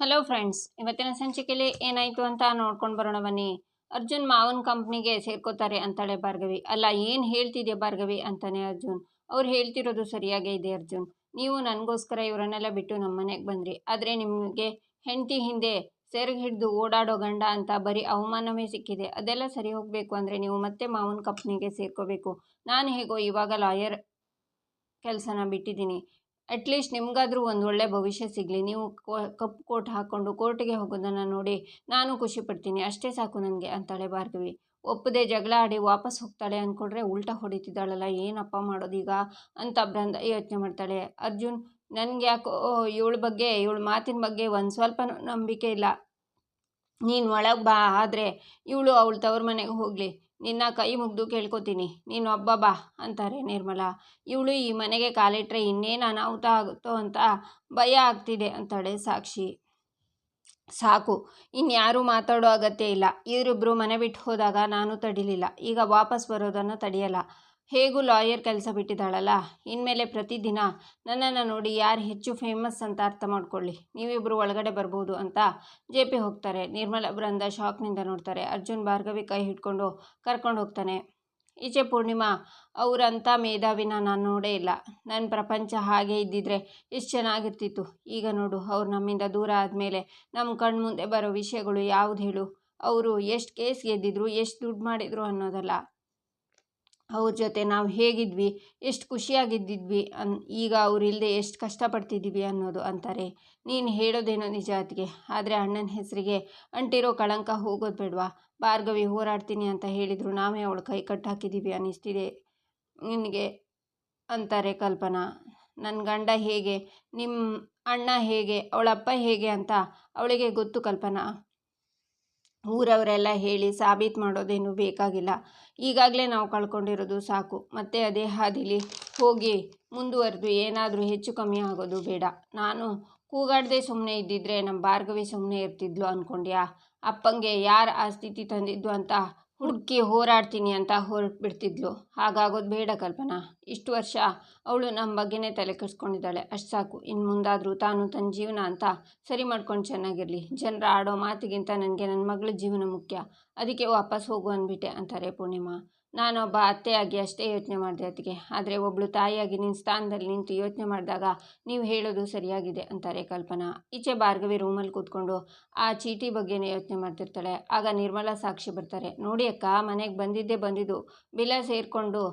Hello friends, ಇವತ್ತಿನ ಸಂಚಿಕೆಯಲ್ಲಿ ಏನಾಯಿತು ಅಂತ ನೋಡ್ಕೊಂಡು ಬರೋಣ ಬನ್ನಿ. ಅರ್ಜುನ್ ಮಾವನ ಕಂಪ್ನಿಗೆ ಸೇರ್ಕೋತಾರೆ ಅಂತಾಳೆ ಭಾರ್ಗವಿ. ಅಲ್ಲ, ಏನು ಹೇಳ್ತಿದ್ಯಾ ಭಾರ್ಗವಿ ಅಂತಾನೆ ಅರ್ಜುನ್. ಅವ್ರು ಹೇಳ್ತಿರೋದು ಸರಿಯಾಗೇ ಇದೆ ಅರ್ಜುನ್. ನೀವು ನನಗೋಸ್ಕರ ಇವರನ್ನೆಲ್ಲ ಬಿಟ್ಟು ನಮ್ಮ ಮನೆಗೆ ಬಂದ್ರಿ. ಆದರೆ ನಿಮಗೆ ಹೆಂಡತಿ ಹಿಂದೆ ಸೆರಗು ಹಿಡಿದು ಓಡಾಡೋ ಗಂಡ ಅಂತ ಬರೀ ಅವಮಾನವೇ ಸಿಕ್ಕಿದೆ. ಅದೆಲ್ಲ ಸರಿ ಹೋಗಬೇಕು ಅಂದರೆ ನೀವು ಮತ್ತೆ ಮಾವನ ಕಂಪ್ನಿಗೆ ಸೇರ್ಕೋಬೇಕು. ನಾನು ಹೇಗೋ ಇವಾಗ ಲಾಯರ್ ಕೆಲಸನ ಬಿಟ್ಟಿದ್ದೀನಿ. ಅಟ್ಲೀಸ್ಟ್ ನಿಮಗಾದರೂ ಒಂದು ಒಳ್ಳೆ ಭವಿಷ್ಯ ಸಿಗಲಿ. ನೀವು ಕಪ್ಪು ಕೋಟ್ ಹಾಕ್ಕೊಂಡು ಕೋರ್ಟಿಗೆ ಹೋಗೋದನ್ನು ನೋಡಿ ನಾನು ಖುಷಿ ಪಡ್ತೀನಿ, ಅಷ್ಟೇ ಸಾಕು ನನಗೆ ಅಂತಾಳೆ ಭಾರ್ಗವಿ. ಒಪ್ಪದೆ ಜಗಳ ಆಡಿ ವಾಪಸ್ ಹೋಗ್ತಾಳೆ ಅಂದ್ಕೊಂಡ್ರೆ ಉಲ್ಟಾ ಹೊಡಿತಿದ್ದಾಳಲ್ಲ, ಏನಪ್ಪ ಮಾಡೋದೀಗ ಅಂತ ಬೃಂದ ಯೋಚನೆ ಮಾಡ್ತಾಳೆ. ಅರ್ಜುನ್, ನನಗೆ ಯಾಕೋ ಇವಳ ಬಗ್ಗೆ, ಇವಳ ಮಾತಿನ ಬಗ್ಗೆ ಒಂದು ಸ್ವಲ್ಪ ನಂಬಿಕೆ ಇಲ್ಲ. ನೀನು ಒಳಗೆ ಬಾ, ಆದರೆ ಇವಳು ಅವಳ ತವ್ರ ಮನೆಗೆ ಹೋಗಲಿ. ನಿನ್ನ ಕೈ ಮುಗಿದು ಕೇಳ್ಕೊತೀನಿ, ನೀನು ಒಬ್ಬ ಬಾ ಅಂತಾರೆ ನಿರ್ಮಲಾ. ಇವಳು ಈ ಮನೆಗೆ ಕಾಲಿಟ್ರೆ ಇನ್ನೇನು ಅನಾಹುತ ಆಗುತ್ತೋ ಅಂತ ಭಯ ಆಗ್ತಿದೆ ಅಂತಾಳೆ ಸಾಕ್ಷಿ. ಸಾಕು, ಇನ್ಯಾರೂ ಮಾತಾಡೋ ಅಗತ್ಯ ಇಲ್ಲ. ಇವರಿಬ್ಬರು ಮನೆ ಬಿಟ್ಟು ಹೋದಾಗ ನಾನು ತಡಿಲಿಲ್ಲ, ಈಗ ವಾಪಸ್ ಬರೋದನ್ನು ತಡೆಯಲ್ಲ. ಹೇಗೂ ಲಾಯರ್ ಕೆಲಸ ಬಿಟ್ಟಿದ್ದಾಳಲ್ಲ, ಇನ್ಮೇಲೆ ಪ್ರತಿದಿನ ನನ್ನನ್ನು ನೋಡಿ ಯಾರು ಹೆಚ್ಚು ಫೇಮಸ್ ಅಂತ ಅರ್ಥ ಮಾಡ್ಕೊಳ್ಳಿ. ನೀವಿಬ್ಬರು ಒಳಗಡೆ ಬರ್ಬೋದು ಅಂತ ಜೆ.ಪಿ ಹೋಗ್ತಾರೆ. ನಿರ್ಮಲಾ ಬೃಂದ ಶಾಕ್ನಿಂದ ನೋಡ್ತಾರೆ. ಅರ್ಜುನ್ ಭಾರ್ಗವಿ ಕೈ ಹಿಡ್ಕೊಂಡು ಕರ್ಕೊಂಡು ಹೋಗ್ತಾನೆ. ಈಚೆ ಪೂರ್ಣಿಮಾ, ಅವರಂಥ ಮೇಧಾವಿನ ನಾನು ನೋಡೇ ಇಲ್ಲ. ನನ್ನ ಪ್ರಪಂಚ ಹಾಗೆ ಇದ್ದಿದ್ರೆ ಎಷ್ಟು ಚೆನ್ನಾಗಿರ್ತಿತ್ತು. ಈಗ ನೋಡು, ಅವ್ರು ನಮ್ಮಿಂದ ದೂರ ಆದಮೇಲೆ ನಮ್ಮ ಕಣ್ಣು ಮುಂದೆ ಬರೋ ವಿಷಯಗಳು ಯಾವ್ದು ಹೇಳು? ಅವರು ಎಷ್ಟು ಕೇಸ್ ಗೆದ್ದಿದ್ರು, ಎಷ್ಟು ದುಡ್ಡು ಮಾಡಿದ್ರು ಅನ್ನೋದಲ್ಲ, ಅವ್ರ ಜೊತೆ ನಾವು ಹೇಗಿದ್ವಿ, ಎಷ್ಟು ಖುಷಿಯಾಗಿದ್ದಿದ್ವಿ, ಈಗ ಅವರಿಲ್ಲದೆ ಎಷ್ಟು ಕಷ್ಟಪಡ್ತಿದ್ದೀವಿ ಅನ್ನೋದು ಅಂತಾರೆ. ನೀನು ಹೇಳೋದೇನೋ ನಿಜ ಅತ್ತಿಗೆ, ಆದರೆ ಅಣ್ಣನ ಹೆಸರಿಗೆ ಅಂಟಿರೋ ಕಳಂಕ ಹೋಗೋದು ಬೇಡವಾ? ಭಾರ್ಗವಿ ಹೋರಾಡ್ತೀನಿ ಅಂತ ಹೇಳಿದ್ರು ನಾವೇ ಅವಳ ಕೈ ಕಟ್ಟಾಕಿದ್ದೀವಿ ಅನ್ನಿಸ್ತಿದೆ ನಿನಗೆ ಅಂತಾರೆ ಕಲ್ಪನಾ. ನನ್ನ ಗಂಡ ಹೇಗೆ, ನಿಮ್ಮ ಅಣ್ಣ ಹೇಗೆ, ಅವಳಪ್ಪ ಹೇಗೆ ಅಂತ ಅವಳಿಗೆ ಗೊತ್ತು ಕಲ್ಪನಾ. ಊರವರೆಲ್ಲ ಹೇಳಿ ಸಾಬೀತು ಮಾಡೋದೇನು ಬೇಕಾಗಿಲ್ಲ. ಈಗಾಗಲೇ ನಾವು ಕಳ್ಕೊಂಡಿರೋದು ಸಾಕು. ಮತ್ತೆ ಅದೇ ಹಾದಿಲಿ ಹೋಗಿ ಮುಂದುವರೆದು ಏನಾದರೂ ಹೆಚ್ಚು ಕಮ್ಮಿ ಆಗೋದು ಬೇಡ. ನಾನು ಕೂಗಾಡದೆ ಸುಮ್ಮನೆ ಇದ್ದಿದ್ರೆ ನಮ್ಮ ಭಾರ್ಗವಿ ಸುಮ್ಮನೆ ಇರ್ತಿದ್ಲು ಅಂದ್ಕೊಂಡ್ಯಾ? ಅಪ್ಪಂಗೆ ಯಾರು ಆ ಸ್ಥಿತಿ ತಂದಿದ್ದು ಅಂತ ಹುಡುಕಿ ಹೋರಾಡ್ತೀನಿ ಅಂತ ಹೊರಟ್ಬಿಡ್ತಿದ್ಲು. ಹಾಗಾಗೋದು ಬೇಡ ಕಲ್ಪನಾ. ಇಷ್ಟು ವರ್ಷ ಅವಳು ನಮ್ಮ ಬಗ್ಗೆನೇ ತಲೆ ಕೆಡಿಸ್ಕೊಂಡಿದ್ದಾಳೆ, ಅಷ್ಟು ಸಾಕು. ಇನ್ನು ಮುಂದಾದರೂ ತಾನು ತನ್ನ ಜೀವನ ಅಂತ ಸರಿ ಮಾಡ್ಕೊಂಡು ಚೆನ್ನಾಗಿರಲಿ. ಜನರ ಆಡೋ ಮಾತಿಗಿಂತ ನನಗೆ ನನ್ನ ಮಗಳ ಜೀವನ ಮುಖ್ಯ, ಅದಕ್ಕೆ ವಾಪಸ್ ಹೋಗು ಅಂದ್ಬಿಟ್ಟೆ ಅಂತಾರೆ ಪೂರ್ಣಿಮಾ. ನಾನೊಬ್ಬ ಅತ್ತೆಯಾಗಿ ಅಷ್ಟೇ ಯೋಚನೆ ಮಾಡಿದೆ ಅತ್ತಿಗೆ, ಆದರೆ ಒಬ್ಬಳು ತಾಯಿಯಾಗಿ ನಿನ್ನ ಸ್ಥಾನದಲ್ಲಿ ನಿಂತು ಯೋಚನೆ ಮಾಡಿದಾಗ ನೀವು ಹೇಳೋದು ಸರಿಯಾಗಿದೆ ಅಂತಾರೆ ಕಲ್ಪನಾ. ಈಚೆ ಭಾರ್ಗವಿ ರೂಮಲ್ಲಿ ಕೂತ್ಕೊಂಡು ಆ ಚೀಟಿ ಬಗ್ಗೆನೇ ಯೋಚನೆ ಮಾಡ್ತಿರ್ತಾಳೆ. ಆಗ ನಿರ್ಮಲಾ ಸಾಕ್ಷಿ ಬರ್ತಾರೆ. ನೋಡಿ ಅಕ್ಕ, ಮನೆಗೆ ಬಂದಿದ್ದು ಬಿಲ ಸೇರಿಕೊಂಡು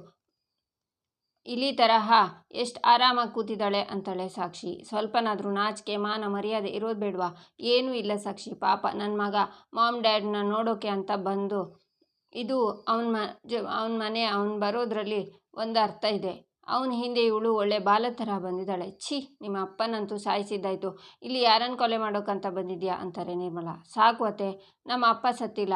ಇಲಿ ತರಹ ಎಷ್ಟು ಆರಾಮಾಗಿ ಕೂತಿದ್ದಾಳೆ ಅಂತಾಳೆ ಸಾಕ್ಷಿ. ಸ್ವಲ್ಪನಾದರೂ ನಾಚಿಕೆ ಮಾನ ಮರ್ಯಾದೆ ಇರೋದು ಬೇಡವಾ? ಏನೂ ಇಲ್ಲ ಸಾಕ್ಷಿ, ಪಾಪ ನನ್ನ ಮಗ ಮಾಮ್ ಡ್ಯಾಡ್ನ ನೋಡೋಕೆ ಅಂತ ಬಂದು, ಇದು ಅವನ ಮನೆ, ಅವನು ಬರೋದ್ರಲ್ಲಿ ಒಂದು ಅರ್ಥ ಇದೆ. ಅವನ ಹಿಂದೆ ಇವಳು ಒಳ್ಳೆ ಬಾಲ ಥರ ಬಂದಿದ್ದಾಳೆ. ಛೀ, ನಿಮ್ಮ ಅಪ್ಪನಂತೂ ಸಾಯಿಸಿದ್ದಾಯ್ತು, ಇಲ್ಲಿ ಯಾರನ್ನು ಕೊಲೆ ಮಾಡೋಕ್ಕಂತ ಬಂದಿದ್ಯಾ ಅಂತಾರೆ ನಿರ್ಮಲಾ. ಸಾಕು ಅತ್ತೆ, ನಮ್ಮ ಅಪ್ಪ ಸತ್ತಿಲ್ಲ,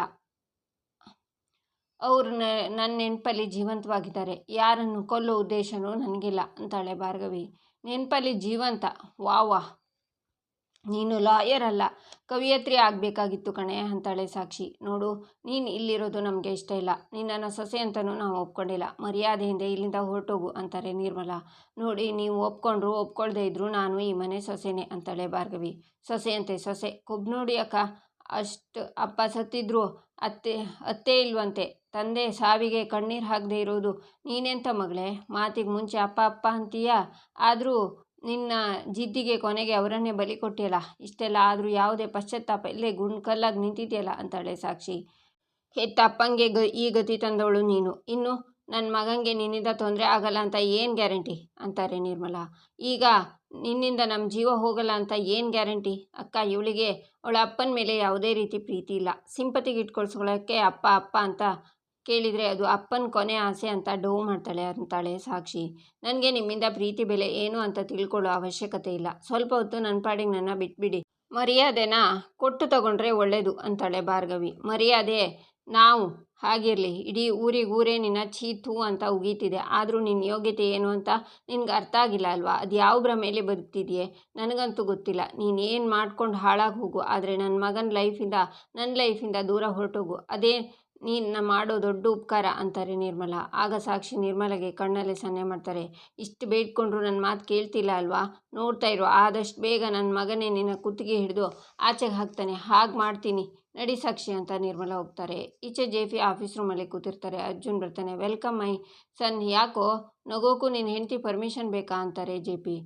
ಅವರು ನನ್ನ ನೆನಪಲ್ಲಿ ಜೀವಂತವಾಗಿದ್ದಾರೆ. ಯಾರನ್ನು ಕೊಲ್ಲೋ ಉದ್ದೇಶನೂ ನನಗಿಲ್ಲ ಅಂತಾಳೆ ಭಾರ್ಗವಿ. ನೆನಪಲ್ಲಿ ಜೀವಂತ? ವಾಹ್, ನೀನು ಲಾಯರ್ ಅಲ್ಲ, ಕವಿಯತ್ರಿ ಆಗಬೇಕಾಗಿತ್ತು ಕಣೆ ಅಂತಾಳೆ ಸಾಕ್ಷಿ. ನೋಡು, ನೀನು ಇಲ್ಲಿರೋದು ನಮಗೆ ಇಷ್ಟ ಇಲ್ಲ, ನಿನ್ನನ್ನು ಸೊಸೆ ಅಂತಲೂ ನಾವು ಒಪ್ಕೊಂಡಿಲ್ಲ. ಮರ್ಯಾದೆಯಿಂದ ಇಲ್ಲಿಂದ ಹೊರಟೋಗು ಅಂತಾರೆ ನಿರ್ಮಲಾ. ನೋಡಿ, ನೀವು ಒಪ್ಕೊಂಡ್ರು ಒಪ್ಕೊಳ್ದೇ ಇದ್ರು ನಾನು ಈ ಮನೆ ಸೊಸೆನೇ ಅಂತಾಳೆ ಭಾರ್ಗವಿ. ಸೊಸೆ ಅಂತೆ ಸೊಸೆ, ಕೊಬ್ಬು ನೋಡಿ ಅಕ್ಕ. ಅಷ್ಟು ಅಪ್ಪ ಸತ್ತಿದ್ರು ಅತ್ತೆ ಇಲ್ವಂತೆ. ತಂದೆ ಸಾವಿಗೆ ಕಣ್ಣೀರು ಹಾಕದೇ ಇರೋದು ನೀನೆಂಥ ಮಗಳೇ? ಮಾತಿಗೆ ಮುಂಚೆ ಅಪ್ಪ ಅಪ್ಪ ಅಂತೀಯ, ಆದರೂ ನಿನ್ನ ಜಿದ್ದಿಗೆ ಕೊನೆಗೆ ಅವರನ್ನೇ ಬಲಿ ಕೊಟ್ಟಿಯಲ್ಲ. ಇಷ್ಟೆಲ್ಲ ಆದರೂ ಯಾವುದೇ ಪಶ್ಚಾತ್ತಾಪ ಇಲ್ಲೇ ಗುಂಡ್ಕಲ್ಲಾಗಿ ನಿಂತಿದೆಯಲ್ಲ ಅಂತಾಳೆ ಸಾಕ್ಷಿ. ಹೆತ್ತ ಅಪ್ಪಂಗೆ ಈ ಗತಿ ತಂದವಳು ನೀನು, ಇನ್ನು ನನ್ನ ಮಗನಿಗೆ ನಿನ್ನಿಂದ ತೊಂದರೆ ಆಗಲ್ಲ ಅಂತ ಏನು ಗ್ಯಾರಂಟಿ ಅಂತಾರೆ ನಿರ್ಮಲಾ. ಈಗ ನಿನ್ನಿಂದ ನಮ್ಮ ಜೀವ ಹೋಗಲ್ಲ ಅಂತ ಏನು ಗ್ಯಾರಂಟಿ? ಅಕ್ಕ, ಇವಳಿಗೆ ಅವಳ ಅಪ್ಪನ ಮೇಲೆ ಯಾವುದೇ ರೀತಿ ಪ್ರೀತಿ ಇಲ್ಲ. ಸಿಂಪತಿಗೆ ಇಟ್ಕೊಳ್ಸ್ಕೊಳ್ಳೋಕ್ಕೆ ಅಪ್ಪ ಅಪ್ಪ ಅಂತ ಕೇಳಿದರೆ ಅದು ಅಪ್ಪನ ಕೊನೆ ಆಸೆ ಅಂತ ಡೋವ್ ಮಾಡ್ತಾಳೆ ಅಂತಾಳೆ ಸಾಕ್ಷಿ. ನನಗೆ ನಿಮ್ಮಿಂದ ಪ್ರೀತಿ ಬೆಲೆ ಏನು ಅಂತ ತಿಳ್ಕೊಳ್ಳೋ ಅವಶ್ಯಕತೆ ಇಲ್ಲ. ಸ್ವಲ್ಪ ಹೊತ್ತು ನನ್ನ ಪಾಡಿಗೆ ನನ್ನ ಬಿಟ್ಬಿಡಿ. ಮರ್ಯಾದೆನ ಕೊಟ್ಟು ತಗೊಂಡ್ರೆ ಒಳ್ಳೆಯದು ಅಂತಾಳೆ ಭಾರ್ಗವಿ. ಮರ್ಯಾದೆ ನಾವು ಹಾಗಿರಲಿ, ಇಡೀ ಊರೇ ನಿನ್ನ ಥೂ ಅಂತ ಉಗೀತಿದೆ. ಆದರೂ ನಿನ್ನ ಯೋಗ್ಯತೆ ಏನು ಅಂತ ನಿನ್ಗೆ ಅರ್ಥ ಆಗಿಲ್ಲ ಅಲ್ವಾ? ಅದು ಯಾವ ಭ್ರಮೆಯಲ್ಲಿ ಬದುಕ್ತಿದೆಯೇ ನನಗಂತೂ ಗೊತ್ತಿಲ್ಲ. ನೀನೇನು ಮಾಡ್ಕೊಂಡು ಹಾಳಾಗಿ ಹೋಗು, ಆದರೆ ನನ್ನ ಮಗನ ಲೈಫಿಂದ, ನನ್ನ ಲೈಫಿಂದ ದೂರ ಹೊರಟೋಗು. ಅದೇ ನೀನು ಮಾಡೋ ದೊಡ್ಡ ಉಪಕಾರ ಅಂತಾರೆ ನಿರ್ಮಲ. ಆಗ ಸಾಕ್ಷಿ ನಿರ್ಮಲೆಗೆ ಕಣ್ಣಲ್ಲೇ ಸನ್ನೆ ಮಾಡ್ತಾರೆ. ಇಷ್ಟು ಬೇಡ್ಕೊಂಡ್ರು ನನ್ನ ಮಾತು ಕೇಳ್ತಿಲ್ಲ ಅಲ್ವಾ? ನೋಡ್ತಾ ಇರೋ, ಆದಷ್ಟು ಬೇಗ ನನ್ನ ಮಗನೇ ನಿನ್ನ ಕುತ್ತಿಗೆ ಹಿಡಿದು ಆಚೆಗೆ ಹಾಕ್ತಾನೆ. ಹಾಗೆ ಮಾಡ್ತೀನಿ, ನಡಿ ಸಾಕ್ಷಿ ಅಂತ ನಿರ್ಮಲ ಹೋಗ್ತಾರೆ. ಈಚೆ ಜೆಪಿ ಆಫೀಸ್ ರೂಮಲ್ಲಿ ಕೂತಿರ್ತಾರೆ. ಅರ್ಜುನ್ ಬರ್ತಾನೆ. ವೆಲ್ಕಮ್ ಮೈ ಸನ್. ಯಾಕೋ ನಗೋಕ್ಕೂ ನಿನ್ನ ಹೆಂಡತಿ ಪರ್ಮಿಷನ್ ಬೇಕಾ ಅಂತಾರೆ ಜೆಪಿ.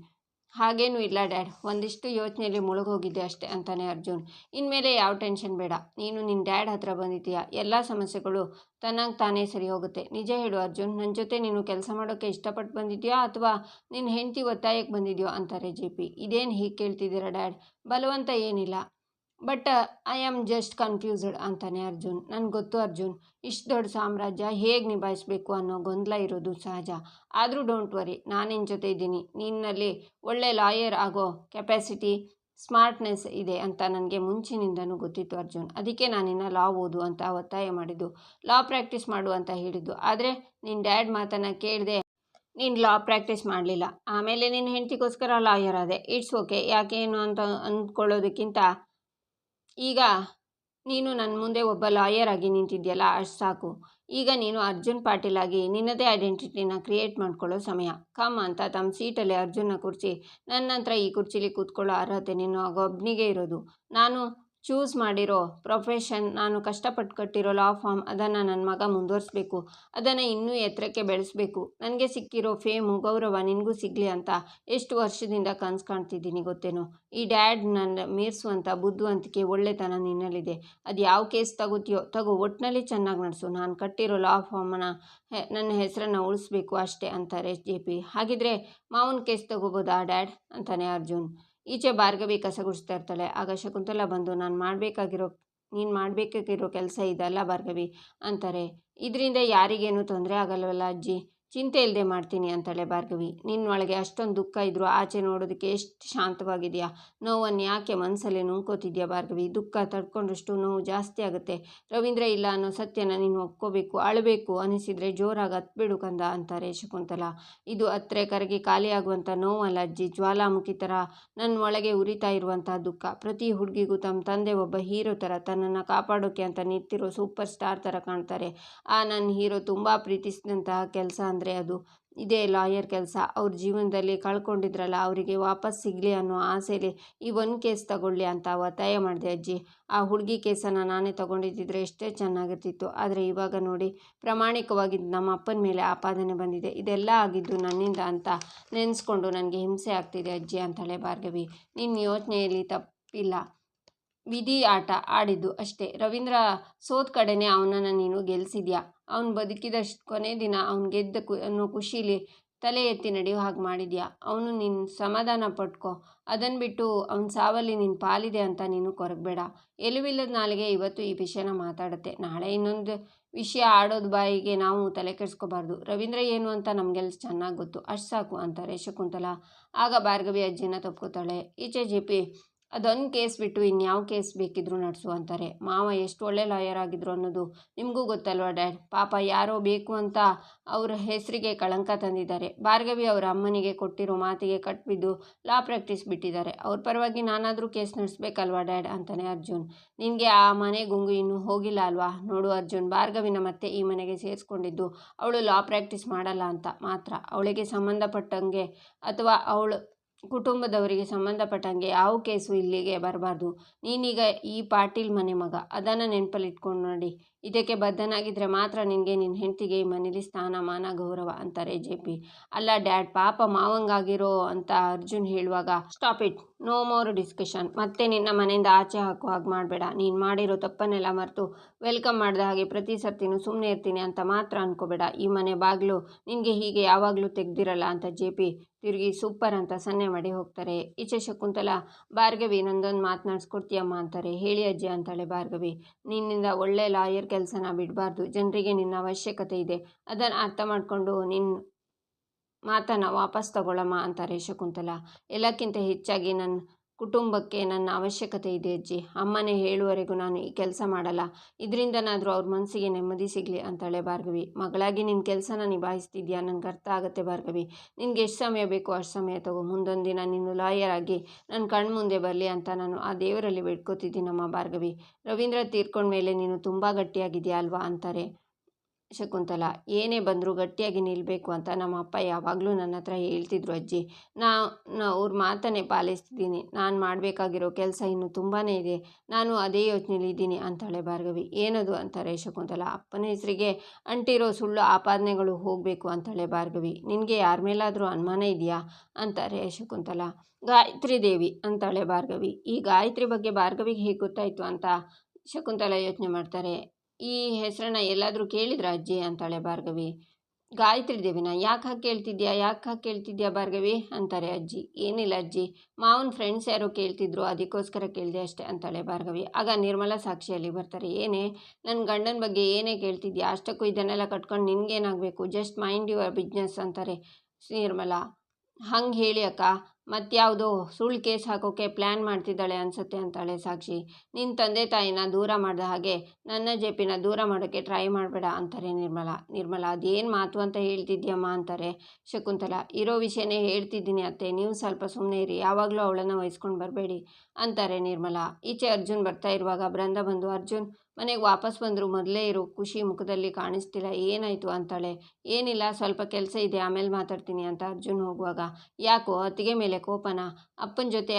ಹಾಗೇನೂ ಇಲ್ಲ ಡ್ಯಾಡ್, ಒಂದಿಷ್ಟು ಯೋಚನೆಯಲ್ಲಿ ಮುಳುಗೋಗಿದ್ದೆ ಅಷ್ಟೇ ಅಂತಾನೆ ಅರ್ಜುನ್. ಇನ್ಮೇಲೆ ಯಾವ ಟೆನ್ಷನ್ ಬೇಡ. ನೀನು ನಿನ್ನ ಡ್ಯಾಡ್ ಹತ್ರ ಬಂದಿದ್ದೀಯಾ, ಎಲ್ಲ ಸಮಸ್ಯೆಗಳು ತನ್ನಂಗೆ ತಾನೇ ಸರಿ ಹೋಗುತ್ತೆ. ನಿಜ ಹೇಳು ಅರ್ಜುನ್, ನನ್ನ ಜೊತೆ ನೀನು ಕೆಲಸ ಮಾಡೋಕ್ಕೆ ಇಷ್ಟಪಟ್ಟು ಬಂದಿದ್ಯಾ ಅಥವಾ ನಿನ್ನ ಹೆಂಡತಿ ಒತ್ತಾಯಕ್ಕೆ ಬಂದಿದ್ಯೋ ಅಂತಾರೆ ಜೆಪಿ. ಇದೇನು ಹೀಗೆ ಕೇಳ್ತಿದ್ದೀರಾ ಡ್ಯಾಡ್? ಬಲವಂತ ಏನಿಲ್ಲ, but I am just confused ಅಂತಾನೆ ಅರ್ಜುನ್. ನನಗೆ ಗೊತ್ತು ಅರ್ಜುನ್, ಇಷ್ಟು ದೊಡ್ಡ ಸಾಮ್ರಾಜ್ಯ ಹೇಗೆ ನಿಭಾಯಿಸಬೇಕು ಅನ್ನೋ ಗೊಂದಲ ಇರೋದು ಸಹಜ. ಆದರೂ ಡೋಂಟ್ ವರಿ, ನಾನು ನಿನ್ನ ಜೊತೆ ಇದ್ದೀನಿ. ನಿನ್ನಲ್ಲಿ ಒಳ್ಳೆ ಲಾಯರ್ ಆಗೋ ಕೆಪಾಸಿಟಿ, ಸ್ಮಾರ್ಟ್ನೆಸ್ ಇದೆ ಅಂತ ನನಗೆ ಮುಂಚಿನಿಂದನೂ ಗೊತ್ತಿತ್ತು ಅರ್ಜುನ್. ಅದಕ್ಕೆ ನಾನು ನಿನ್ನ ಲಾ ಓದು ಅಂತ ಒತ್ತಾಯ ಮಾಡಿದ್ದು, ಲಾ ಪ್ರಾಕ್ಟೀಸ್ ಮಾಡು ಅಂತ ಹೇಳಿದ್ದು. ಆದರೆ ನಿನ್ನ ಡ್ಯಾಡ್ ಮಾತನ್ನು ಕೇಳದೆ ನೀನು ಲಾ ಪ್ರಾಕ್ಟೀಸ್ ಮಾಡಲಿಲ್ಲ. ಆಮೇಲೆ ನಿನ್ನ ಹೆಂಡತಿಗೋಸ್ಕರ ಲಾಯರ್ ಆದೆ. ಇಟ್ಸ್ ಓಕೆ, ಯಾಕೇನು ಅಂತ ಅಂದ್ಕೊಳ್ಳೋದಕ್ಕಿಂತ ಈಗ ನೀನು ನನ್ನ ಮುಂದೆ ಒಬ್ಬ ಲಾಯರ್ ಆಗಿ ನಿಂತಿದ್ಯಲ್ಲ, ಅಷ್ಟು ಸಾಕು. ಈಗ ನೀನು ಅರ್ಜುನ್ ಪಾಟೀಲ್ ಆಗಿ ನಿನ್ನದೇ ಐಡೆಂಟಿಟಿನ ಕ್ರಿಯೇಟ್ ಮಾಡ್ಕೊಳ್ಳೋ ಸಮಯ. ಕಮ್ ಅಂತ ತಮ್ಮ ಸೀಟಲ್ಲಿ ಅರ್ಜುನ್ನ ಕೂರಿಸಿ, ನನ್ನ ನಂತರ ಈ ಕುರ್ಚಿಲಿ ಕೂತ್ಕೊಳ್ಳೋ ಅರ್ಹತೆ ನಿನ್ನಗೊಬ್ಬನಿಗೆ ಇರೋದು. ನಾನು ಚೂಸ್ ಮಾಡಿರೋ ಪ್ರೊಫೆಷನ್, ನಾನು ಕಷ್ಟಪಟ್ಟು ಕಟ್ಟಿರೋ ಲಾ ಫಾರ್ಮ್, ಅದನ್ನು ನನ್ನ ಮಗ ಮುಂದುವರಿಸ್ಬೇಕು, ಅದನ್ನು ಇನ್ನೂ ಎತ್ತರಕ್ಕೆ ಬೆಳೆಸಬೇಕು. ನನಗೆ ಸಿಕ್ಕಿರೋ ಫೇಮು, ಗೌರವ ನಿನಗೂ ಸಿಗಲಿ ಅಂತ ಎಷ್ಟು ವರ್ಷದಿಂದ ಕನಸು ಕಾಣ್ತಿದ್ದೀನಿ ಗೊತ್ತೇನೋ. ಈ ಡ್ಯಾಡ್ ನನ್ನ ಮೀರಿಸುವಂಥ ಬುದ್ಧಿವಂತಿಕೆ, ಒಳ್ಳೆತನ ನಿನ್ನಲ್ಲಿದೆ. ಅದು ಯಾವ ಕೇಸ್ ತಗೋತೀಯೋ ತಗೋ, ಒಟ್ಟಿನಲ್ಲಿ ಚೆನ್ನಾಗಿ ನಡೆಸು. ನಾನು ಕಟ್ಟಿರೋ ಲಾ ಫಾರ್ಮನ್ನ, ನನ್ನ ಹೆಸರನ್ನು ಉಳಿಸ್ಬೇಕು ಅಷ್ಟೇ ಅಂತಾರೆ ಜೆಪಿ. ಹಾಗಿದ್ರೆ ಮಾವನ ಕೇಸ್ ತಗೋಬೋದಾ ಡ್ಯಾಡ್ ಅಂತಾನೆ ಅರ್ಜುನ್. ಈಚೆ ಭಾರ್ಗವಿ ಕಸ ಗುಡಿಸ್ತಾ ಇರ್ತಾಳೆ. ಆಗ ಶಕುಂತಲ ಬಂದು ನೀನು ಮಾಡಬೇಕಾಗಿರೋ ಕೆಲಸ ಇದಲ್ಲ ಭಾರ್ಗವಿ ಅಂತಾರೆ. ಇದರಿಂದ ಯಾರಿಗೇನು ತೊಂದರೆ ಆಗಲ್ವಲ್ಲ ಅಜ್ಜಿ? ಚಿಂತೆ ಇಲ್ಲದೆ ಮಾಡ್ತೀನಿ ಅಂತಾಳೆ ಭಾರ್ಗವಿ. ನಿನ್ನೊಳಗೆ ಅಷ್ಟೊಂದು ದುಃಖ ಇದ್ರೂ ಆಚೆ ನೋಡೋದಕ್ಕೆ ಎಷ್ಟು ಶಾಂತವಾಗಿದೆಯಾ? ನೋವನ್ನು ಯಾಕೆ ಮನಸ್ಸಲ್ಲಿ ನುಂಗ್ಕೋತಿದ್ಯಾ ಭಾರ್ಗವಿ? ದುಃಖ ತಡ್ಕೊಂಡಷ್ಟು ನೋವು ಜಾಸ್ತಿ ಆಗುತ್ತೆ. ರವೀಂದ್ರ ಇಲ್ಲ ಅನ್ನೋ ಸತ್ಯನ ನೀನು ಒಪ್ಕೋಬೇಕು. ಅಳಬೇಕು ಅನಿಸಿದರೆ ಜೋರಾಗಿ ಹತ್ಬಿಡು ಕಂದ ಅಂತಾರೆ ಶಕುಂತಲ. ಇದು ಹತ್ರೆ ಕರಗಿ ಖಾಲಿಯಾಗುವಂಥ ನೋವಲ್ಲ ಅಜ್ಜಿ, ಜ್ವಾಲಾಮುಖಿ ಥರ ನನ್ನ ಒಳಗೆ ಉರಿತಾ ಇರುವಂಥ ದುಃಖ. ಪ್ರತಿ ಹುಡುಗಿಗೂ ತಮ್ಮ ತಂದೆ ಒಬ್ಬ ಹೀರೋ ಥರ, ತನ್ನನ್ನು ಕಾಪಾಡೋಕೆ ಅಂತ ನಿಂತಿರೋ ಸೂಪರ್ ಸ್ಟಾರ್ ಥರ ಕಾಣ್ತಾರೆ. ಆ ನನ್ನ ಹೀರೋ ತುಂಬ ಪ್ರೀತಿಸಿದಂತಹ ಕೆಲಸ ಅಂದರೆ ಅದು ಇದೇ ಲಾಯರ್ ಕೆಲಸ. ಅವ್ರ ಜೀವನದಲ್ಲಿ ಕಳ್ಕೊಂಡಿದ್ರಲ್ಲ, ಅವರಿಗೆ ವಾಪಸ್ ಸಿಗಲಿ ಅನ್ನೋ ಆಸೆಯಲ್ಲಿ ಈ ಒಂದು ಕೇಸ್ ತಗೊಳ್ಳಿ ಅಂತ ಒತ್ತಾಯ ಮಾಡಿದೆ ಅಜ್ಜಿ. ಆ ಹುಡುಗಿ ಕೇಸನ್ನು ನಾನೇ ತಗೊಂಡಿದ್ದಿದ್ರೆ ಎಷ್ಟೇ ಚೆನ್ನಾಗಿರ್ತಿತ್ತು. ಆದರೆ ಇವಾಗ ನೋಡಿ, ಪ್ರಾಮಾಣಿಕವಾಗಿ ನಮ್ಮ ಅಪ್ಪನ ಮೇಲೆ ಆಪಾದನೆ ಬಂದಿದೆ. ಇದೆಲ್ಲ ಆಗಿದ್ದು ನನ್ನಿಂದ ಅಂತ ನೆನೆಸ್ಕೊಂಡು ನನಗೆ ಹಿಂಸೆ ಆಗ್ತಿದೆ ಅಜ್ಜಿ ಅಂತಾಳೆ ಭಾರ್ಗವಿ. ನಿನ್ನ ಯೋಚನೆಯಲ್ಲಿ ತಪ್ಪಿಲ್ಲ, ವಿಧಿ ಆಟ ಆಡಿದ್ದು ಅಷ್ಟೇ. ರವೀಂದ್ರ ಸೋತ ಕಡೆನೇ ಅವನನ್ನು ನೀನು ಗೆಲ್ಲಿಸಿದ್ಯಾ. ಅವನು ಬದುಕಿದಷ್ಟು ಕೊನೆ ದಿನ ಅವನು ಗೆದ್ದ ಅನ್ನೋ ಖುಷೀಲಿ ತಲೆ ಎತ್ತಿ ನಡೆಯೋ ಹಾಗೆ ಮಾಡಿದ್ಯಾ. ಅವನು ನೀನು ಸಮಾಧಾನ ಪಟ್ಕೋ. ಅದನ್ನು ಬಿಟ್ಟು ಅವನ ಸಾವಲ್ಲಿ ನಿನ್ನ ಪಾಲಿದೆ ಅಂತ ನೀನು ಕೊರಗಬೇಡ. ಎಲುವಿಲ್ಲದ ನಾಲಿಗೆ ಇವತ್ತು ಈ ವಿಷಯನ ಮಾತಾಡುತ್ತೆ, ನಾಳೆ ಇನ್ನೊಂದು ವಿಷಯ ಆಡೋದು ಬಾಯಿಗೆ ನಾವು ತಲೆ ಕೆಡಿಸ್ಕೋಬಾರ್ದು. ರವೀಂದ್ರ ಏನು ಅಂತ ನಮಗೆಲ್ಲ ಚೆನ್ನಾಗಿ ಗೊತ್ತು, ಅಷ್ಟು ಸಾಕು ಅಂತಾರೆ ಶಕುಂತಲ. ಆಗ ಭಾರ್ಗವಿ ಅಜ್ಜಿನ ತಪ್ಕೋತಾಳೆ. ಈಚೆ ಜೆಪಿ, ಅದೊಂದು ಕೇಸ್ ಬಿಟ್ಟು ಇನ್ಯಾವ ಕೇಸ್ ಬೇಕಿದ್ರೂ ನಡೆಸು ಅಂತಾರೆ. ಮಾವ ಎಷ್ಟು ಒಳ್ಳೆ ಲಾಯರ್ ಆಗಿದ್ರು ಅನ್ನೋದು ನಿಮಗೂ ಗೊತ್ತಲ್ವ ಡ್ಯಾಡ್? ಪಾಪ ಯಾರೋ ಬೇಕು ಅಂತ ಅವ್ರ ಹೆಸರಿಗೆ ಕಳಂಕ ತಂದಿದ್ದಾರೆ. ಭಾರ್ಗವಿ ಅವರ ಅಮ್ಮನಿಗೆ ಕೊಟ್ಟಿರೋ ಮಾತಿಗೆ ಕಟ್ಬಿದ್ದು ಲಾ ಪ್ರಾಕ್ಟೀಸ್ ಬಿಟ್ಟಿದ್ದಾರೆ. ಅವ್ರ ಪರವಾಗಿ ನಾನಾದರೂ ಕೇಸ್ ನಡೆಸ್ಬೇಕಲ್ವಾ ಡ್ಯಾಡ್ ಅಂತಾನೆ ಅರ್ಜುನ್. ನಿನಗೆ ಆ ಮನೆ ಗುಂಗು ಇನ್ನೂ ಹೋಗಿಲ್ಲ ಅಲ್ವಾ? ನೋಡು ಅರ್ಜುನ್, ಭಾರ್ಗವಿನ ಮತ್ತೆ ಈ ಮನೆಗೆ ಸೇರಿಸ್ಕೊಂಡಿದ್ದು ಅವಳು ಲಾ ಪ್ರಾಕ್ಟೀಸ್ ಮಾಡಲ್ಲ ಅಂತ ಮಾತ್ರ. ಅವಳಿಗೆ ಸಂಬಂಧಪಟ್ಟಂಗೆ ಅಥವಾ ಅವಳು ಕುಟುಂಬದವರಿಗೆ ಸಂಬಂಧಪಟ್ಟಂಗೆ ಯಾವ ಕೇಸು ಇಲ್ಲಿಗೆ ಬರಬಾರ್ದು. ನೀನೀಗ ಈ ಪಾಟೀಲ್ ಮನೆ ಮಗ, ಅದನ್ನು ನೆನಪಲ್ಲಿಟ್ಕೊಂಡು ನೋಡಿ. ಇದಕ್ಕೆ ಬದ್ಧನಾಗಿದ್ದರೆ ಮಾತ್ರ ನಿನಗೆ, ನಿನ್ನ ಹೆಂಡತಿಗೆ ಈ ಮನೇಲಿ ಸ್ಥಾನ, ಮಾನ, ಗೌರವ ಅಂತಾರೆ ಜೆಪಿ. ಅಲ್ಲ ಡ್ಯಾಡ್, ಪಾಪ ಮಾವಂಗಾಗಿರೋ ಅಂತ ಅರ್ಜುನ್ ಹೇಳುವಾಗ, stop it, no more discussion. ಮತ್ತೆ ನಿನ್ನ ಮನೆಯಿಂದ ಆಚೆ ಹಾಕೋ ಹಾಗೆ ಮಾಡಬೇಡ. ನೀನು ಮಾಡಿರೋ ತಪ್ಪನ್ನೆಲ್ಲ ಮರೆತು ವೆಲ್ಕಮ್ ಮಾಡಿದ ಹಾಗೆ ಪ್ರತಿ ಸರ್ತಿನೂ ಸುಮ್ಮನೆ ಇರ್ತೀನಿ ಅಂತ ಮಾತ್ರ ಅನ್ಕೋಬೇಡ. ಈ ಮನೆ ಬಾಗಿಲು ನಿನಗೆ ಹೀಗೆ ಯಾವಾಗಲೂ ತೆಗ್ದಿರಲ್ಲ ಅಂತ ಜೆಪಿ ತಿರುಗಿ ಸೂಪರ್ ಅಂತ ಸನ್ನೆ ಮಾಡಿ ಹೋಗ್ತಾರೆ. ಈಚೆ ಶಕುಂತಲ, ಭಾರ್ಗವಿ ನಂದೊಂದು ಮಾತನಾಡಿಸ್ಕೊಡ್ತೀಯಮ್ಮ ಅಂತಾರೆ. ಹೇಳಿ ಅಜ್ಜಿ ಅಂತಾಳೆ ಭಾರ್ಗವಿ. ನಿನ್ನಿಂದ ಒಳ್ಳೆ ಲಾಯರ್ ಕೆಲಸನ ಬಿಡಬಾರ್ದು. ಜನರಿಗೆ ನಿನ್ನ ಅವಶ್ಯಕತೆ ಇದೆ, ಅದನ್ನು ಅರ್ಥ ಮಾಡಿಕೊಂಡು ನಿನ್ನ ಮಾತನ್ನು ವಾಪಸ್ ತಗೊಳ್ಳಮ್ಮ ಅಂತಾರೆ ಶಕುಂತಲ. ಎಲ್ಲಕ್ಕಿಂತ ಹೆಚ್ಚಾಗಿ ನನ್ನ ಕುಟುಂಬಕ್ಕೆ ನನ್ನ ಅವಶ್ಯಕತೆ ಇದೆ ಅಜ್ಜಿ. ಅಮ್ಮನೇ ಹೇಳುವವರೆಗೂ ನಾನು ಈ ಕೆಲಸ ಮಾಡಲ್ಲ. ಇದರಿಂದನಾದರೂ ಅವ್ರ ಮನಸ್ಸಿಗೆ ನೆಮ್ಮದಿ ಸಿಗಲಿ ಅಂತಾಳೆ ಭಾರ್ಗವಿ. ಮಗಳಾಗಿ ನಿನ್ನ ಕೆಲಸನ ನಿಭಾಯಿಸ್ತಿದ್ಯಾ, ನನಗೆ ಅರ್ಥ ಆಗುತ್ತೆ ಭಾರ್ಗವಿ. ನಿನ್ಗೆ ಎಷ್ಟು ಸಮಯ ಬೇಕೋ ಅಷ್ಟು ಸಮಯ ತಗೋ. ಮುಂದೊಂದು ದಿನ ನೀನು ಲಾಯರ್ ಆಗಿ ನನ್ನ ಕಣ್ಣು ಮುಂದೆ ಬರಲಿ ಅಂತ ನಾನು ಆ ದೇವರಲ್ಲಿ ಬೇಡ್ಕೋತಿದ್ದೀನಮ್ಮ ಭಾರ್ಗವಿ. ರವೀಂದ್ರ ತೀರ್ಕೊಂಡ್ಮೇಲೆ ನೀನು ತುಂಬ ಗಟ್ಟಿಯಾಗಿದೆಯಾ ಅಲ್ವಾ ಅಂತಾರೆ ಶಕುಂತಲಾ. ಏನೇ ಬಂದರೂ ಗಟ್ಟಿಯಾಗಿ ನಿಲ್ಲಬೇಕು ಅಂತ ನಮ್ಮ ಅಪ್ಪ ಯಾವಾಗಲೂ ನನ್ನ ಹತ್ರ ಹೇಳ್ತಿದ್ರು ಅಜ್ಜಿ. ನಾನು ಅವ್ರ ಮಾತನ್ನೇ ಪಾಲಿಸ್ತಿದ್ದೀನಿ. ನಾನು ಮಾಡಬೇಕಾಗಿರೋ ಕೆಲಸ ಇನ್ನೂ ತುಂಬಾ ಇದೆ. ನಾನು ಅದೇ ಯೋಚನೆಯಲ್ಲಿ ಇದ್ದೀನಿ ಅಂತಾಳೆ ಭಾರ್ಗವಿ. ಏನದು ಅಂತಾರೆ ಶಕುಂತಲಾ. ಅಪ್ಪನ ಹೆಸರಿಗೆ ಅಂಟಿರೋ ಸುಳ್ಳು ಆಪಾದನೆಗಳು ಹೋಗಬೇಕು ಅಂತಾಳೆ ಭಾರ್ಗವಿ. ನಿನಗೆ ಯಾರ ಮೇಲಾದರೂ ಅನುಮಾನ ಇದೆಯಾ ಅಂತಾರೆ ಶಕುಂತಲಾ. ಗಾಯತ್ರಿ ದೇವಿ ಅಂತಾಳೆ ಭಾರ್ಗವಿ. ಈ ಗಾಯತ್ರಿ ಬಗ್ಗೆ ಭಾರ್ಗವಿಗೆ ಹೇಗೆ ಗೊತ್ತಾಯಿತು ಅಂತ ಶಕುಂತಲಾ ಯೋಚನೆ ಮಾಡ್ತಾರೆ. ಈ ಹೆಸರನ್ನ ಎಲ್ಲಾದರೂ ಕೇಳಿದ್ರಾ ಅಜ್ಜಿ ಅಂತಾಳೆ ಭಾರ್ಗವಿ. ಗಾಯತ್ರಿ ದೇವಿನ ಯಾಕೆ ಹಾಗೆ ಕೇಳ್ತಿದ್ಯಾ ಭಾರ್ಗವಿ ಅಂತಾರೆ ಅಜ್ಜಿ. ಏನಿಲ್ಲ ಅಜ್ಜಿ, ಮಾವನ ಫ್ರೆಂಡ್ಸ್ ಯಾರೋ ಕೇಳ್ತಿದ್ರು, ಅದಕ್ಕೋಸ್ಕರ ಕೇಳಿದೆ ಅಷ್ಟೇ ಅಂತಾಳೆ ಭಾರ್ಗವಿ. ಆಗ ನಿರ್ಮಲಾ ಸಾಕ್ಷಿಯಲ್ಲಿ ಬರ್ತಾರೆ. ಏನೇ ನನ್ನ ಗಂಡನ ಬಗ್ಗೆ ಏನೇ ಕೇಳ್ತಿದ್ಯಾ, ಅಷ್ಟಕ್ಕೂ ಇದನ್ನೆಲ್ಲ ಕಟ್ಕೊಂಡು ನಿನ್ಗೇನಾಗಬೇಕು, ಜಸ್ಟ್ ಮೈಂಡ್ ಯುವರ್ ಬಿಸ್ನೆಸ್ ಅಂತಾರೆ ನಿರ್ಮಲಾ. ಹಂಗೆ ಹೇಳಿ ಅಕ್ಕ, ಮತ್ಯಾವುದೋ ಸುಳ್ಳು ಕೇಸ್ ಹಾಕೋಕ್ಕೆ ಪ್ಲ್ಯಾನ್ ಮಾಡ್ತಿದ್ದಾಳೆ ಅನ್ಸುತ್ತೆ ಅಂತಾಳೆ ಸಾಕ್ಷಿ. ನಿನ್ನ ತಂದೆ ತಾಯಿನ ದೂರ ಮಾಡಿದ ಹಾಗೆ ನನ್ನ ಜೆಪಿನ ದೂರ ಮಾಡೋಕ್ಕೆ ಟ್ರೈ ಮಾಡಬೇಡ ಅಂತಾರೆ ನಿರ್ಮಲಾ ಅದೇನು ಮಾತು ಅಂತ ಹೇಳ್ತಿದ್ಯಮ್ಮ ಅಂತಾರೆ ಶಕುಂತಲಾ. ಇರೋ ವಿಷಯನೇ ಹೇಳ್ತಿದ್ದೀನಿ ಅತ್ತೆ, ನೀವು ಸ್ವಲ್ಪ ಸುಮ್ಮನೆ ಇರಿ, ಯಾವಾಗಲೂ ಅವಳನ್ನು ವಹಿಸ್ಕೊಂಡು ಬರಬೇಡಿ ಅಂತಾರೆ ನಿರ್ಮಲಾ. ಈಚೆ ಅರ್ಜುನ್ ಬರ್ತಾ ಇರುವಾಗ ಬೃಂದ ಬಂದು, ಅರ್ಜುನ್ ಮನೆಗೆ ವಾಪಸ್ ಬಂದರು, ಮೊದಲೇ ಇರೋ ಖುಷಿ ಮುಖದಲ್ಲಿ ಕಾಣಿಸ್ತಿಲ್ಲ, ಏನಾಯಿತು ಅಂತಾಳೆ. ಏನಿಲ್ಲ, ಸ್ವಲ್ಪ ಕೆಲಸ ಇದೆ, ಆಮೇಲೆ ಮಾತಾಡ್ತೀನಿ ಅಂತ ಅರ್ಜುನ್ ಹೋಗುವಾಗ, ಯಾಕೋ ಅತ್ತಿಗೆ ಮೇಲೆ ಕೋಪನ? ಅಪ್ಪನ ಜೊತೆ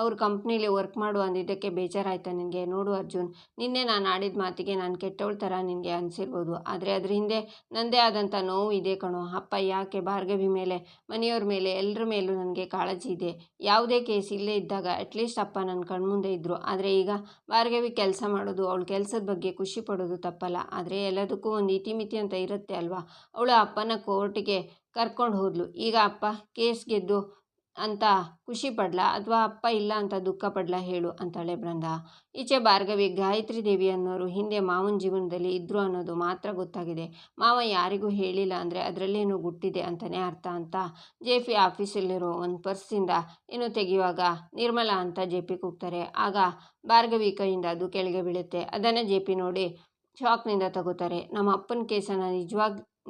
ಅವ್ರ ಕಂಪ್ನೀಲಿ ವರ್ಕ್ ಮಾಡು ಅಂದಿದ್ದಕ್ಕೆ ಬೇಜಾರಾಯ್ತಾ ನಿನಗೆ? ನೋಡು ಅರ್ಜುನ್, ನಿನ್ನೆ ನಾನು ಆಡಿದ ಮಾತಿಗೆ ನಾನು ಕೆಟ್ಟವಳ ಥರ ನಿನಗೆ ಅನಿಸಿರ್ಬೋದು, ಆದರೆ ಅದ್ರ ಹಿಂದೆ ನನ್ನದೇ ಆದಂಥ ನೋವು ಇದೆ ಕಣೋ. ಅಪ್ಪ ಯಾಕೆ ಭಾರ್ಗವಿ ಮೇಲೆ, ಮನೆಯವ್ರ ಮೇಲೆ, ಎಲ್ಲರ ಮೇಲೂ ನನಗೆ ಕಾಳಜಿ ಇದೆ. ಯಾವುದೇ ಕೇಸ್ ಇಲ್ಲೇ ಇದ್ದಾಗ ಅಟ್ಲೀಸ್ಟ್ ಅಪ್ಪ ನನ್ನ ಕಣ್ಮುಂದೆ ಇದ್ದರು. ಆದರೆ ಈಗ ಭಾರ್ಗವಿ ಕೆಲಸ ಮಾಡೋದು, ಅವಳ ಕೆಲಸದ ಬಗ್ಗೆ ಖುಷಿ ಪಡೋದು ತಪ್ಪಲ್ಲ, ಆದರೆ ಎಲ್ಲದಕ್ಕೂ ಒಂದು ಇತಿಮಿತಿ ಅಂತ ಇರುತ್ತೆ ಅಲ್ವಾ. ಅವಳು ಅಪ್ಪನ ಕೋರ್ಟಿಗೆ ಕರ್ಕೊಂಡು ಹೋದ್ಲು. ಈಗ ಅಪ್ಪ ಕೇಸ್ ಗೆದ್ದು ಅಂತ ಖುಷಿ ಪಡ್ಲಾ ಅಥವಾ ಅಪ್ಪ ಇಲ್ಲ ಅಂತ ದುಃಖ ಪಡ್ಲಾ ಹೇಳು ಅಂತಾಳೆ ಬೃಂದ. ಈಚೆ ಭಾರ್ಗವಿ, ಗಾಯತ್ರಿ ದೇವಿ ಅನ್ನೋರು ಹಿಂದೆ ಮಾವನ ಜೀವನದಲ್ಲಿ ಇದ್ರು ಅನ್ನೋದು ಮಾತ್ರ ಗೊತ್ತಾಗಿದೆ. ಮಾವ ಯಾರಿಗೂ ಹೇಳಿಲ್ಲ ಅಂದರೆ ಅದರಲ್ಲೇನೋ ಗುಟ್ಟಿದೆ ಅಂತಲೇ ಅರ್ಥ ಅಂತ ಜೆ.ಪಿ ಆಫೀಸಲ್ಲಿರೋ ಒಂದು ಪರ್ಸಿಂದ ಏನೋ ತೆಗೆಯುವಾಗ ನಿರ್ಮಲಾ ಅಂತ ಜೆ.ಪಿ ಕೂಗ್ತಾರೆ. ಆಗ ಭಾರ್ಗವಿ ಕೈಯಿಂದ ಅದು ಕೆಳಗೆ ಬೀಳುತ್ತೆ. ಅದನ್ನು ಜೆ.ಪಿ ನೋಡಿ ಶಾಕ್ನಿಂದ ತಗೋತಾರೆ. ನಮ್ಮ ಅಪ್ಪನ ಕೇಸನ್ನು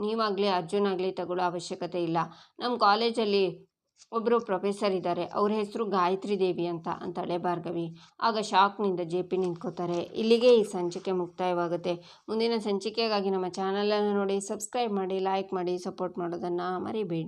ನೀವಾಗಲಿ ಅರ್ಜುನ್ ಆಗಲಿ ತಗೊಳ್ಳೋ ಅವಶ್ಯಕತೆ ಇಲ್ಲ. ನಮ್ಮ ಕಾಲೇಜಲ್ಲಿ ಒಬ್ಬರು ಪ್ರೊಫೆಸರ್ ಇದ್ದಾರೆ, ಅವ್ರ ಹೆಸರು ಗಾಯತ್ರಿ ದೇವಿ ಅಂತಾಳೆ ಭಾರ್ಗವಿ. ಆಗ ಶಾಕ್ನಿಂದ ಜೆ.ಪಿ ನಿಂತ್ಕೋತಾರೆ. ಇಲ್ಲಿಗೆ ಈ ಸಂಚಿಕೆ ಮುಕ್ತಾಯವಾಗುತ್ತೆ. ಮುಂದಿನ ಸಂಚಿಕೆಗಾಗಿ ನಮ್ಮ ಚಾನಲನ್ನು ನೋಡಿ, ಸಬ್ಸ್ಕ್ರೈಬ್ ಮಾಡಿ, ಲೈಕ್ ಮಾಡಿ, ಸಪೋರ್ಟ್ ಮಾಡೋದನ್ನು ಮರಿಬೇಡಿ.